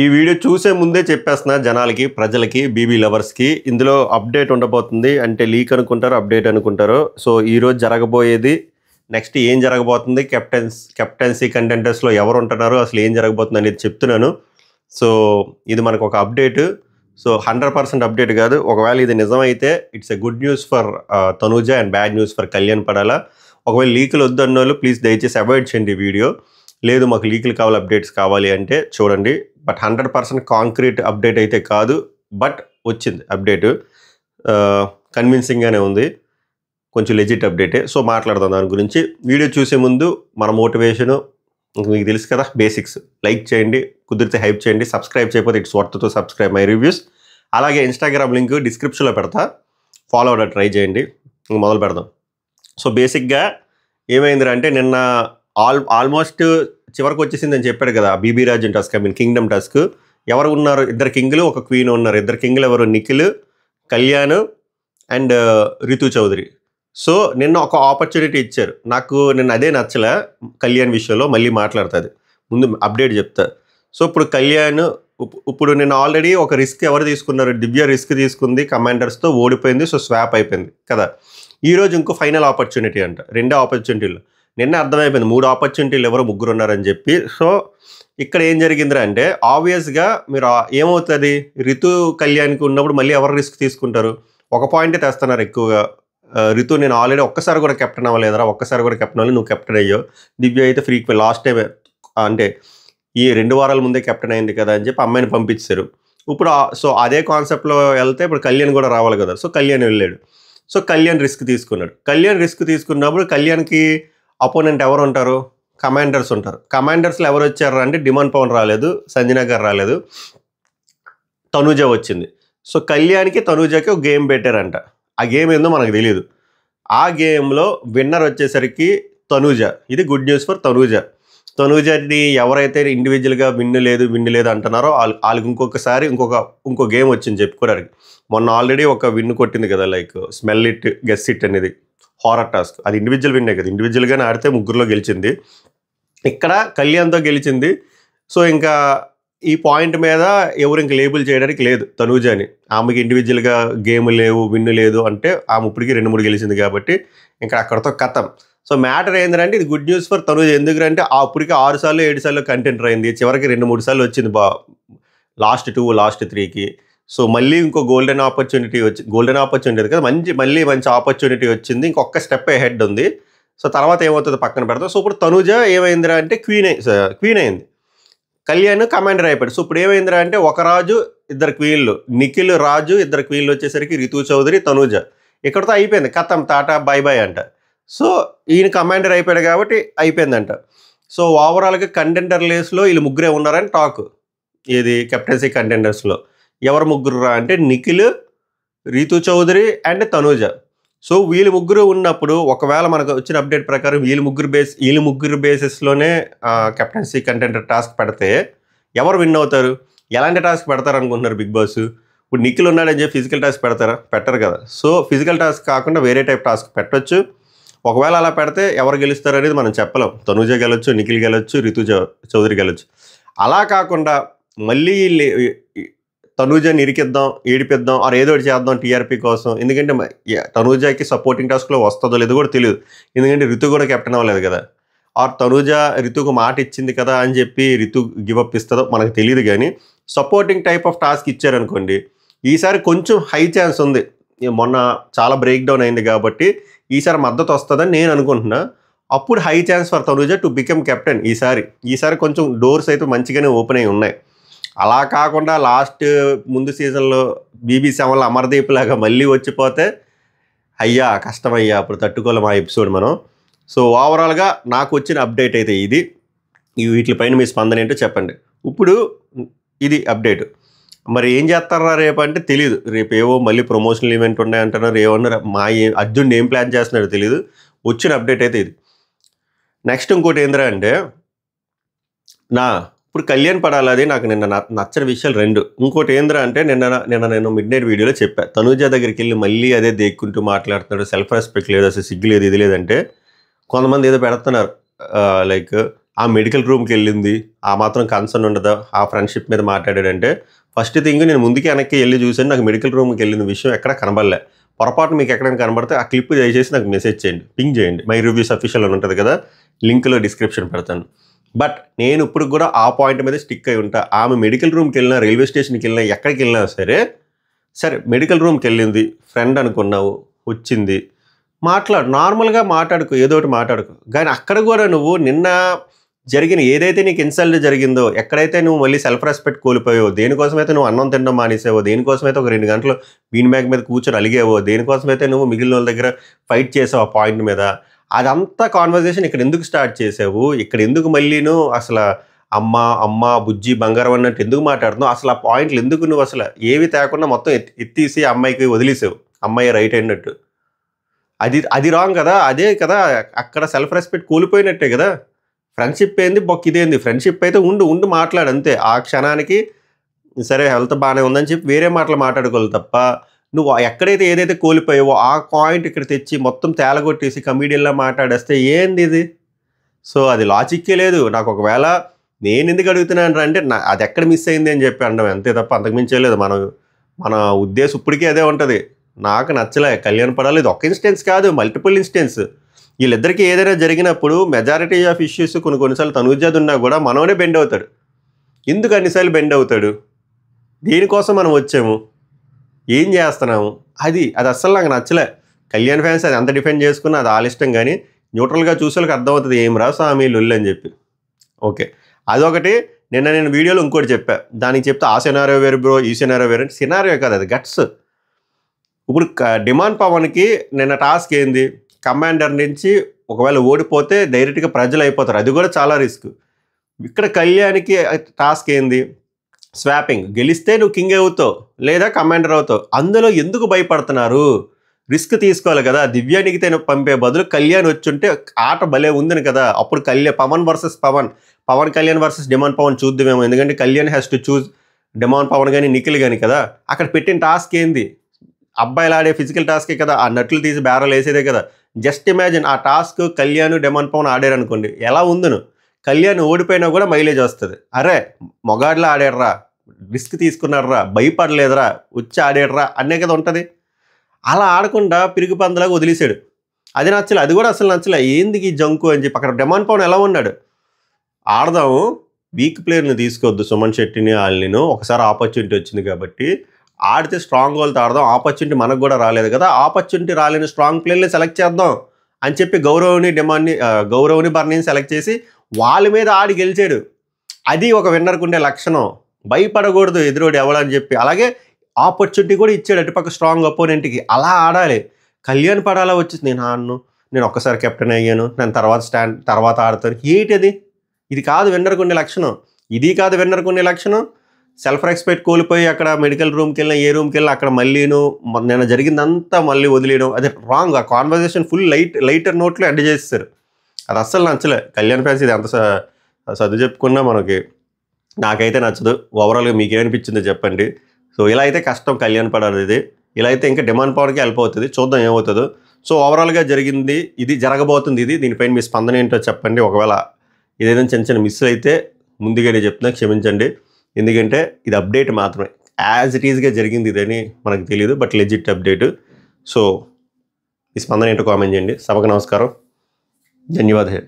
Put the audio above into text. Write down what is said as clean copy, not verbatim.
ఈ వీడియో చూసే ముందే చెప్పేస్తున్నా జనాలకి, ప్రజలకి, బీబీ లవర్స్‌కి ఇందులో అప్డేట్ ఉండబోతుంది. అంటే లీక్ అనుకుంటారో, అప్డేట్ అనుకుంటారో. సో, ఈరోజు జరగబోయేది, నెక్స్ట్ ఏం జరగబోతుంది, కెప్టెన్సీ కంటెండర్స్‌లో ఎవరు ఉంటున్నారో, అసలు ఏం జరగబోతుంది అనేది చెప్తున్నాను. సో, ఇది మనకు ఒక అప్డేట్. సో, 100% అప్డేట్ కాదు. ఒకవేళ ఇది నిజమైతే it's a good news for Tanuja and bad news for Kalyan Padala. ఒకవేళ లీకులు వద్దన్నోళ్ళు ప్లీజ్ దయచేసి అవాయిడ్ చేయండి ఈ వీడియో. లేదు మాకు లీకులు కావాలి, అప్డేట్స్ కావాలి అంటే చూడండి. బట్ 100% కాంక్రీట్ అప్డేట్ అయితే కాదు. బట్ వచ్చింది అప్డేటు. కన్విన్సింగ్గానే ఉంది. కొంచెం లెజిట్ అప్డేటే. సో మాట్లాడదాం దాని గురించి. వీడియో చూసే ముందు మన మోటివేషను మీకు తెలుసు కదా, బేసిక్స్. లైక్ చేయండి, కుదిరితే హైప్ చేయండి, సబ్స్క్రైబ్ చేయకపోతే it's worth to subscribe my reviews. అలాగే ఇన్స్టాగ్రామ్ లింక్ డిస్క్రిప్షన్లో పెడతా, ఫాలో అవ్వడం ట్రై చేయండి. మొదలు పెడదాం. సో బేసిక్గా ఏమైందిరా అంటే నిన్న ఆల్మోస్ట్ చివరికి వచ్చేసిందని చెప్పాడు కదా BB Rajan task, I mean kingdom task. ఎవరు ఉన్నారు? ఇద్దరు కింగ్లు, ఒక క్వీన్ ఉన్నారు. ఇద్దరు కింగ్లు ఎవరు? నిఖిల్, కళ్యాణ్ అండ్ రితు చౌదరి. సో నిన్న ఒక ఆపర్చునిటీ ఇచ్చారు. నాకు నిన్న అదే నచ్చలే కళ్యాణ్ విషయంలో. మళ్ళీ మాట్లాడుతుంది, ముందు అప్డేట్ చెప్తా. సో ఇప్పుడు కళ్యాణ్ ఇప్పుడు నిన్న ఆల్రెడీ ఒక రిస్క్ ఎవరు తీసుకున్నారు? దివ్య రిస్క్ తీసుకుంది, కమాండర్స్తో ఓడిపోయింది. సో స్వాప్ అయిపోయింది కదా. ఈరోజు ఇంకో ఫైనల్ ఆపర్చునిటీ అంట. రెండో ఆపర్చునిటీలు నిన్న అర్థమైపోయింది. 3 ఆపర్చునిటీలు ఎవరో ముగ్గురు ఉన్నారని చెప్పి. సో ఇక్కడ ఏం జరిగిందిరా అంటే ఆబ్వియస్గా మీరు ఏమవుతుంది, రితు కళ్యాణ్కి ఉన్నప్పుడు మళ్ళీ ఎవరు రిస్క్ తీసుకుంటారు? ఒక పాయింటే తెస్తున్నారు ఎక్కువగా. రితు నేను ఆల్రెడీ ఒక్కసారి కూడా కెప్టెన్ అవ్వలేదురా, ఒక్కసారి కూడా కెప్టెన్ అవ్వాలి, నువ్వు కెప్టెన్ అయ్యో. దివ్య అయితే ఫ్రీక్వెంట్ లాస్ట్ టైం అంటే ఈ 2 వారాల ముందే కెప్టెన్ అయింది కదా అని చెప్పి అమ్మాయిని పంపించారు. ఇప్పుడు సో అదే కాన్సెప్ట్లో వెళ్తే ఇప్పుడు కళ్యాణ్ కూడా రావాలి కదా. సో కళ్యాణ్ వెళ్ళాడు. సో కళ్యాణ్ రిస్క్ తీసుకున్నాడు. కళ్యాణ్ రిస్క్ తీసుకున్నప్పుడు కళ్యాణ్కి అపోనెంట్ ఎవరు ఉంటారు? కమాండర్స్ ఉంటారు. కమాండర్స్లో ఎవరు వచ్చారు అంటే డిమాండ్ పవన్ రాలేదు, సంజన గారు రాలేదు, తనూజ వచ్చింది. సో కళ్యాణ్కి తనూజకి ఒక గేమ్ పెట్టారంట. ఆ గేమ్ ఏందో మనకు తెలియదు. ఆ గేమ్లో విన్నర్ వచ్చేసరికి తనూజ. ఇది గుడ్ న్యూస్ ఫర్ తనూజ. తనూజని ఎవరైతే ఇండివిజువల్గా విన్ను లేదు అంటున్నారో వాళ్ళకి ఇంకో గేమ్ వచ్చింది చెప్పుకోవడానికి. మొన్న ఆల్రెడీ ఒక విన్ను కొట్టింది కదా, like smell it guess it అనేది హారర్ టాస్క్. అది ఇండివిజువల్ విన్నే కదా, ఇండివిజువల్గానే ఆడితే ముగ్గురులో గెలిచింది. ఇక్కడ కళ్యాణ్తో గెలిచింది. సో ఇంకా ఈ పాయింట్ మీద ఎవరు ఇంక లేబుల్ చేయడానికి లేదు తనూజని. ఆమెకి ఇండివిజువల్గా గేమ్ లేవు, విన్ను లేదు అంటే ఆమె ఇప్పటికి 2-3 గెలిచింది కాబట్టి ఇంకా అక్కడతో కథం. సో మ్యాటర్ ఏంటంటే ఇది గుడ్ న్యూస్ ఫర్ తనూజ. ఎందుకంటే అప్పటికి 6 సార్లు 7 సార్లు కంటెంటర్ అయింది. చివరికి 2-3 సార్లు వచ్చింది లాస్ట్ 2 లాస్ట్ 3కి. సో మళ్ళీ ఇంకో గోల్డెన్ ఆపర్చునిటీ కదా, మళ్ళీ మంచి ఆపర్చునిటీ వచ్చింది. ఇంకొక స్టెప్ హెడ్ ఉంది. సో తర్వాత ఏమవుతుందో పక్కన పెడతాం. సో ఇప్పుడు తనూజ ఏమైందిరా అంటే క్వీన్ అయింది. కళ్యాణ్ కమాండర్ అయిపోయాడు. సో ఇప్పుడు ఏమైందిరా అంటే ఒక రాజు, 2 క్వీన్లు. నిఖిల్ రాజు, 2 క్వీన్లు వచ్చేసరికి రితు చౌదరి, తనూజ. ఇక్కడతో అయిపోయింది, కథం, టాటా బై బై అంట. సో ఈయన కమాండర్ అయిపోయాడు కాబట్టి అయిపోయిందంట. సో ఓవరాల్గా కంటెండర్ రేస్లో వీళ్ళు ముగ్గురే ఉన్నారని టాక్. ఏది కెప్టెన్సీ కంటెండర్స్లో ఎవరు ముగ్గురు రా అంటే నిఖిల్, రితు చౌదరి అండ్ తనూజ. సో వీళ్ళు ముగ్గురు ఉన్నప్పుడు ఒకవేళ మనకు వచ్చిన అప్డేట్ ప్రకారం వీళ్ళు ముగ్గురు బేసిస్లోనే కెప్టెన్సీ కంటెండర్ టాస్క్ పెడితే ఎవరు విన్ అవుతారు? ఎలాంటి టాస్క్ పెడతారు అనుకుంటున్నారు బిగ్ బాస్? ఇప్పుడు నిఖిల్ ఉన్నాడని చెప్పి ఫిజికల్ టాస్క్ పెడతారా? పెట్టరు కదా. సో ఫిజికల్ టాస్క్ కాకుండా వేరే టైప్ టాస్క్ పెట్టొచ్చు. ఒకవేళ అలా పెడితే ఎవరు గెలుస్తారు అనేది మనం చెప్పలేం. తనూజ గెలవచ్చు, నిఖిల్ గెలవచ్చు, రితు చౌదరి గెలవచ్చు. అలా కాకుండా మళ్ళీ తనూజని ఇరికిద్దాం, ఏడిపిద్దాం, ఆర్ ఏదో ఒకటి చేద్దాం టీఆర్పీ కోసం. ఎందుకంటే తనూజకి సపోర్టింగ్ టాస్క్లో వస్తుందో లేదో కూడా తెలియదు. ఎందుకంటే రితు కూడా కెప్టెన్ అవ్వలేదు కదా. ఆర్ తనూజ రితుకు మాట ఇచ్చింది కదా అని చెప్పి రితు గివప్ ఇస్తుందో మనకు తెలియదు. కానీ సపోర్టింగ్ టైప్ ఆఫ్ టాస్క్ ఇచ్చారనుకోండి, ఈసారి కొంచెం హై ఛాన్స్ ఉంది. మొన్న చాలా బ్రేక్ డౌన్ అయింది కాబట్టి ఈసారి మద్దతు వస్తుందని నేను అనుకుంటున్నా. అప్పుడు high chance for Tanuja to become captain. ఈసారి కొంచెం డోర్స్ అయితే మంచిగానే ఓపెన్ అయి ఉన్నాయి. అలా కాకుండా ముందు సీజన్లో BB7లో అమర్దీప్ లాగా మళ్ళీ వచ్చిపోతే అయ్యా కష్టమయ్యా, అప్పుడు తట్టుకోలేం ఆ ఎపిసోడ్ మనం. సో ఓవరాల్గా నాకు వచ్చిన అప్డేట్ అయితే ఇది. వీటిపైన మీ స్పందన ఏంటో చెప్పండి. ఇప్పుడు ఇది అప్డేట్. మరి ఏం చేస్తారా రేపు అంటే తెలియదు. రేపు ఏవో మళ్ళీ ప్రమోషనల్ ఈవెంట్ ఉన్నాయంటున్నారు. ఏమన్నారు అర్జున్ ఏం ప్లాన్ చేస్తున్నాడో తెలియదు. వచ్చిన అప్డేట్ అయితే ఇది. నెక్స్ట్ ఇంకోటి ఏంద్రా అంటే ఇప్పుడు కళ్యాణ్ పడాలి, అది నాకు నిన్న నచ్చిన విషయాలు 2. ఇంకోటి ఏంద్రా అంటే నేను మిడ్ నైట్ వీడియోలో చెప్పాను, తనూజ దగ్గరికి వెళ్ళి మళ్ళీ అదే దేక్కుంటూ మాట్లాడుతున్నాడు, సెల్ఫ్ రెస్పెక్ట్ లేదు, అసలు సిగ్గు లేదు, ఇది లేదంటే కొంతమంది ఏదో పెడుతున్నారు లైక్ ఆ మెడికల్ రూమ్కి వెళ్ళింది, ఆ మాత్రం కన్సర్న్ ఉండదా ఆ ఫ్రెండ్షిప్ మీద మాట్లాడాడంటే, ఫస్ట్ థింగ్ నేను ముందుకి వెనక్కి వెళ్ళి చూసాను, నాకు మెడికల్ రూమ్కి వెళ్ళిన విషయం ఎక్కడ కనబడలే. పొరపాటు మీకు ఎక్కడైనా కనబడితే ఆ క్లిప్ దయచేసి నాకు మెసేజ్ చేయండి, పింగ్ చేయండి. మై రివ్యూస్ అఫీషియల్ అని ఉంటుంది కదా, లింక్లో డిస్క్రిప్షన్ పెడతాను. బట్ నేను ఇప్పుడు కూడా ఆ పాయింట్ మీద స్టిక్ అయి ఉంటా. ఆమె మెడికల్ రూమ్కి వెళ్ళినా, రైల్వే స్టేషన్కి వెళ్ళినా, ఎక్కడికి వెళ్ళినా సరే, సరే మెడికల్ రూమ్కి వెళ్ళింది, ఫ్రెండ్ అనుకున్నావు, వచ్చింది, నార్మల్గా మాట్లాడుకో, ఏదో ఒకటి మాట్లాడుకో. కానీ అక్కడ కూడా నువ్వు నిన్న జరిగిన ఏదైతే నీకు ఇన్సల్ట్ జరిగిందో, ఎక్కడైతే నువ్వు మళ్ళీ సెల్ఫ్ రెస్పెక్ట్ కోల్పోయావో, దేనికోసమైతే నువ్వు అన్నం తినడం మానేసావో, దేనికోసమైతే ఒక 2 గంటలు బీన్ బ్యాగ్ మీద కూర్చొని అలిగావో, దేనికోసమైతే నువ్వు మిగిలిన వాళ్ళ దగ్గర ఫైట్ చేసావు ఆ పాయింట్ మీద, అదంతా కాన్వర్జేషన్ ఇక్కడ ఎందుకు స్టార్ట్ చేసావు? ఇక్కడ ఎందుకు మళ్ళీ నువ్వు అసలు అమ్మ బుజ్జి బంగారం అన్నట్టు ఎందుకు మాట్లాడుతున్నావు? అసలు ఆ పాయింట్లు ఎందుకు నువ్వు అసలు ఏవి తేకుండా మొత్తం ఎత్తేసి అమ్మాయికి వదిలేసావు, అమ్మాయి రైట్ అయినట్టు. అది రాంగ్ కదా. అదే కదా అక్కడ సెల్ఫ్ రెస్పెక్ట్ కోల్పోయినట్టే కదా. ఫ్రెండ్షిప్ ఏంది, ఇదేంది? ఫ్రెండ్షిప్ అయితే ఉండు మాట్లాడు అంతే. ఆ క్షణానికి సరే హెల్త్ బాగానే ఉందని చెప్పి వేరే మాటలు మాట్లాడుకోవాలి తప్ప, నువ్వు ఎక్కడైతే ఏదైతే కోల్పోయావో ఆ పాయింట్ ఇక్కడ తెచ్చి మొత్తం తేలగొట్టేసి కమీడియన్లా మాట్లాడేస్తే ఏంది ఇది? సో అది లాజిక్కే లేదు. నాకు ఒకవేళ నేను ఎందుకు అడుగుతున్నాను అంటే అది ఎక్కడ మిస్ అయింది అని చెప్పి అనడం అంతే తప్ప అంతకుమించే లేదు. మన ఉద్దేశం ఇప్పటికీ అదే ఉంటుంది. నాకు నచ్చలే కళ్యాణ్ పడాలి. ఇది ఒక్క ఇన్స్టెన్స్ కాదు, మల్టిపుల్ ఇన్స్టెన్స్. వీళ్ళిద్దరికీ ఏదైనా జరిగినప్పుడు మెజారిటీ ఆఫ్ ఇష్యూస్ కొన్నిసార్లు తనుజాది ఉన్నా కూడా మనోనే బెండ్ అవుతాడు. ఎందుకు అన్నిసార్లు బెండ్ అవుతాడు? దేనికోసం మనం వచ్చాము, ఏం చేస్తున్నాము, అది అస్సలు నాకు నచ్చలే. కళ్యాణ్ ఫ్యాన్స్ అది ఎంత డిఫెండ్ చేసుకున్నా అది వాళ్ళ ఇష్టం. కానీ న్యూట్రల్గా చూసేళ్ళకి అర్థమవుతుంది ఏం రా స్వామి లొల్లి అని చెప్పి. ఓకే, అదొకటి. నేను వీడియోలో ఇంకోటి చెప్పా, దానికి చెప్తే ఆ సినారియో వేరు బ్రో, ఈ సినారియో వేరు. సినారియో కాదు, అది గట్స్. ఇప్పుడు డిమాండ్ పవన్కి నిన్న టాస్క్ ఏంది, కమాండర్ నుంచి ఒకవేళ ఓడిపోతే డైరెక్ట్గా ప్రజలు అయిపోతారు, అది కూడా చాలా రిస్క్. ఇక్కడ కళ్యాణ్కి టాస్క్ ఏంది, స్వాపింగ్. గెలిస్తే నువ్వు కింగ్ అవుతావు లేదా కమాండర్ అవుతావు. అందులో ఎందుకు భయపడుతున్నారు? రిస్క్ తీసుకోవాలి కదా. దివ్యానికి పంపే బదులు కళ్యాణ్ వచ్చుంటే ఆట భలే ఉందని కదా. అప్పుడు Pawan versus Pawan Kalyan versus demand Pawan చూద్దామేమో. ఎందుకంటే Kalyan has to choose demand Pawan కానీ నిఖిల్ కానీ కదా. అక్కడ పెట్టిన టాస్క్ ఏంది, అబ్బాయిలు ఆడే ఫిజికల్ టాస్కే కదా, ఆ నట్లు తీసి బ్యారలు వేసేదే కదా. జస్ట్ ఇమాజిన్ ఆ టాస్క్ కళ్యాణ్ డిమాండ్ పవన్ ఆడారు అనుకోండి, ఎలా ఉందను. కళ్యాణ్ ఓడిపోయినా కూడా మైలేజ్ వస్తుంది. అరే మొగాడ్లా ఆడాడరా, రిస్క్ తీసుకున్నారా, భయపడలేదురా, వచ్చి ఆడాడరా అనే కదా ఉంటుంది. అలా ఆడకుండా పిరుగు పందలాగా వదిలేశాడు. అది నచ్చలే, అది కూడా అసలు నచ్చలే. ఏంది ఈ జంకు అని చెప్పి. అక్కడ డిమాండ్ పవన్ ఎలా ఉన్నాడు, ఆడదాము, వీక్ ప్లేయర్ని తీసుకోవద్దు, సుమన్ శెట్టిని వాళ్ళని, ఒకసారి ఆపర్చునిటీ వచ్చింది కాబట్టి ఆడితే స్ట్రాంగ్ వాళ్ళతో ఆడదాం, ఆపర్చునిటీ మనకు కూడా రాలేదు కదా, ఆపర్చునిటీ రాలేని స్ట్రాంగ్ ప్లేయర్ని సెలెక్ట్ చేద్దాం అని చెప్పి గౌరవ్ని బర్నీని సెలెక్ట్ చేసి వాళ్ళ మీద ఆడి గెలిచాడు. అది ఒక విన్నర్కు ఉండే లక్షణం. భయపడకూడదు ఎదురోడు ఎవడని చెప్పి. అలాగే ఆపర్చునిటీ కూడా ఇచ్చాడు అటుపక్క స్ట్రాంగ్ అపోనెంట్కి. అలా ఆడాలి. కళ్యాణ్ పడాలా వచ్చి నేను ఒక్కసారి కెప్టెన్ అయ్యాను, నేను తర్వాత ఆడతాను, ఏంటది? ఇది కాదు విన్నర్కు ఉండే లక్షణం. ఇది కాదు విన్నర్కు ఉండే లక్షణం. సెల్ఫ్ రెస్పెక్ట్ కోల్పోయి అక్కడ మెడికల్ రూమ్కి వెళ్ళినా, ఏ రూమ్కి వెళ్ళినా అక్కడ మళ్ళీను నేను జరిగిందంతా మళ్ళీ వదిలేయడం, అది రాంగ్. ఆ కాన్వర్జేషన్ ఫుల్ లైటర్ నోట్లో ఎండ్ చేస్తారు. అది అస్సలు నచ్చలే. కళ్యాణ్ ఫ్యాన్స్ ఇది ఎంత సర్దు చెప్పుకున్నా నాకైతే నచ్చదు. ఓవరాల్గా మీకేమనిపించిందో చెప్పండి. సో ఇలా అయితే కష్టం కళ్యాణ్ పడాలి. ఇది ఇలా అయితే ఇంకా డిమాండ్ పవర్కి హెల్ప్ అవుతుంది. చూద్దాం ఏమవుతుందో. సో ఓవరాల్గా జరిగింది ఇది, జరగబోతుంది ఇది. దీనిపైన మీ స్పందన ఏంటో చెప్పండి. ఒకవేళ ఏదైనా చిన్న మిస్ అయితే ముందుగానే చెప్తున్నా, క్షమించండి. ఎందుకంటే ఇది అప్డేట్ మాత్రమే, యాజ్ ఇట్ ఈజ్గా జరిగింది ఇదని మనకు తెలియదు, బట్ లెజిట్ అప్డేట్. సో ఈ స్పందన ఏంటో కామెంట్ చేయండి. సభకు నమస్కారం, ధన్యవాదాలు.